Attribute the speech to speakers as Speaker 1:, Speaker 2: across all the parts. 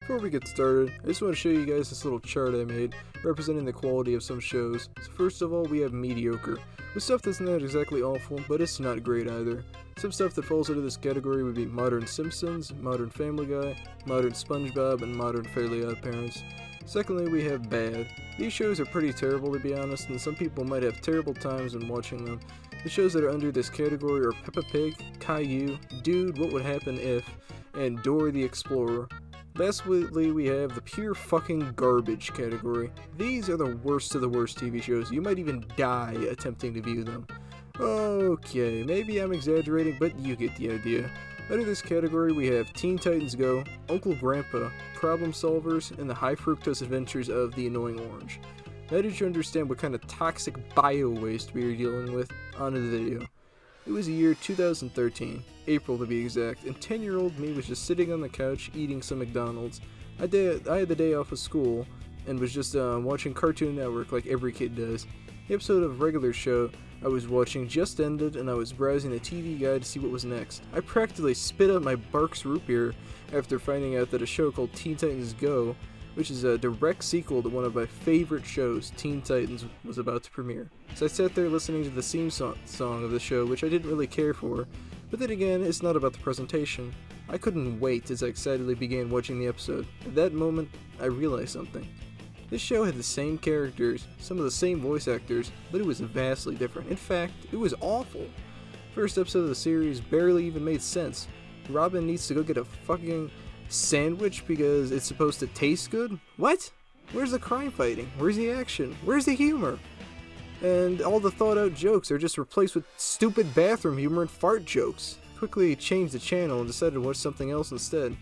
Speaker 1: Before we get started, I just want to show you guys this little chart I made representing the quality of some shows. So first of all, we have mediocre, with stuff that's not exactly awful, but it's not great either. Some stuff that falls into this category would be Modern Simpsons, Modern Family Guy, Modern SpongeBob, and Modern Fairly Odd Parents. Secondly, we have bad. These shows are pretty terrible to be honest, and some people might have terrible times when watching them. The shows that are under this category are Peppa Pig, Caillou, Dude, What Would Happen If, and Dora the Explorer. Lastly, we have the pure fucking garbage category. These are the worst of the worst TV shows. You might even die attempting to view them. Okay, maybe I'm exaggerating, but you get the idea. Under this category, we have Teen Titans Go, Uncle Grandpa, Problem Solvers, and the High Fructose Adventures of the Annoying Orange. Now that you understand what kind of toxic bio-waste we are dealing with, onto the video. It was the year 2013, April to be exact, and 10-year-old me was just sitting on the couch eating some McDonald's. I had the day off of school, and was just watching Cartoon Network like every kid does. The episode of regular show I was watching just ended, and I was browsing the TV guide to see what was next. I practically spit out my Barks root beer after finding out that a show called Teen Titans Go, which is a direct sequel to one of my favorite shows, Teen Titans, was about to premiere. So I sat there listening to the theme song of the show, which I didn't really care for, but then again, it's not about the presentation. I couldn't wait as I excitedly began watching the episode. At that moment, I realized something. This show had the same characters, some of the same voice actors, but it was vastly different. In fact, it was awful. First episode of the series barely even made sense. Robin needs to go get a fucking sandwich because it's supposed to taste good? What? Where's the crime fighting? Where's the action? Where's the humor? And all the thought out jokes are just replaced with stupid bathroom humor and fart jokes. Quickly changed the channel and decided to watch something else instead.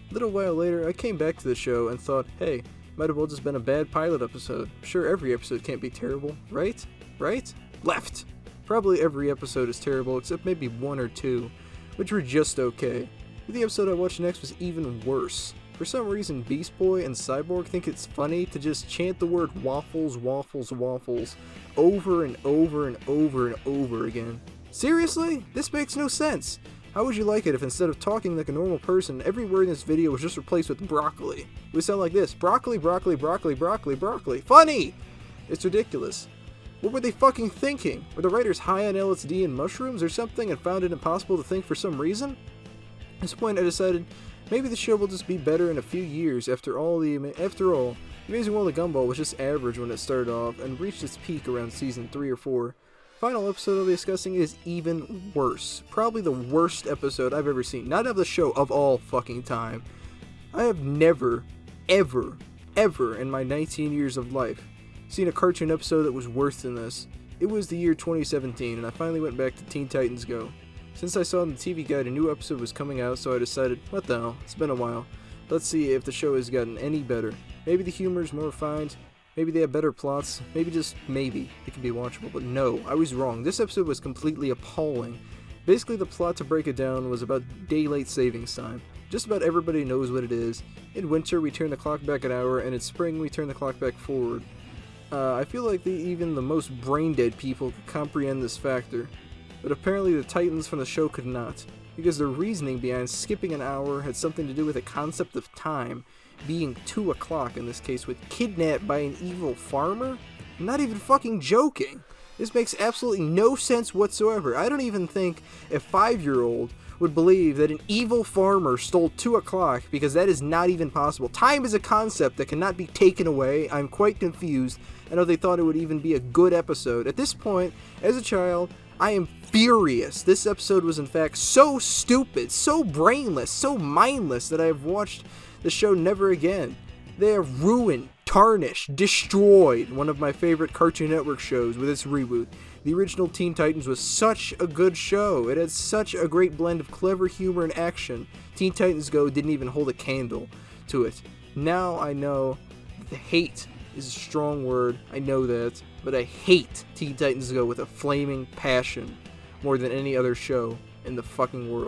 Speaker 1: A little while later, I came back to the show and thought, hey, might have well just been a bad pilot episode. Sure, every episode can't be terrible, right? Right? Left! Probably every episode is terrible except maybe one or two, which were just okay. But the episode I watched next was even worse. For some reason, Beast Boy and Cyborg think it's funny to just chant the word waffles, waffles, waffles over and over and over and over again. Seriously? This makes no sense. How would you like it if instead of talking like a normal person, every word in this video was just replaced with broccoli? It would sound like this: broccoli, broccoli, broccoli, broccoli, broccoli. Funny! It's ridiculous. What were they fucking thinking? Were the writers high on LSD and mushrooms or something and found it impossible to think for some reason? At this point, I decided maybe the show will just be better in a few years. After all, The Amazing World of Gumball was just average when it started off and reached its peak around season 3 or 4. Final episode I'll be discussing is even worse. Probably the worst episode I've ever seen. Not of the show, of all fucking time. I have never, ever, ever in my 19 years of life seen a cartoon episode that was worse than this. It was the year 2017 and I finally went back to Teen Titans Go. Since I saw on the TV guide a new episode was coming out, so I decided, what the hell, it's been a while. Let's see if the show has gotten any better. Maybe the humor is more refined, maybe they have better plots, maybe just maybe it can be watchable, but no, I was wrong. This episode was completely appalling. Basically, the plot, to break it down, was about daylight savings time. Just about everybody knows what it is. In winter, we turn the clock back an hour, and in spring, we turn the clock back forward. I feel like even the most brain-dead people could comprehend this factor. But apparently the Titans from the show could not, because their reasoning behind skipping an hour had something to do with the concept of time, being 2 o'clock in this case, with kidnapped by an evil farmer? I'm not even fucking joking. This makes absolutely no sense whatsoever. I don't even think a 5-year-old would believe that an evil farmer stole 2 o'clock, because that is not even possible. Time is a concept that cannot be taken away. I'm quite confused. I know they thought it would even be a good episode. At this point, as a child, I am furious. This episode was in fact so stupid, so brainless, so mindless that I have watched the show never again. They have ruined, tarnished, destroyed one of my favorite Cartoon Network shows with its reboot. The original Teen Titans was such a good show. It had such a great blend of clever humor and action. Teen Titans Go didn't even hold a candle to it. Now I know that hate is a strong word, I know that, but I hate Teen Titans Go with a flaming passion more than any other show in the fucking world.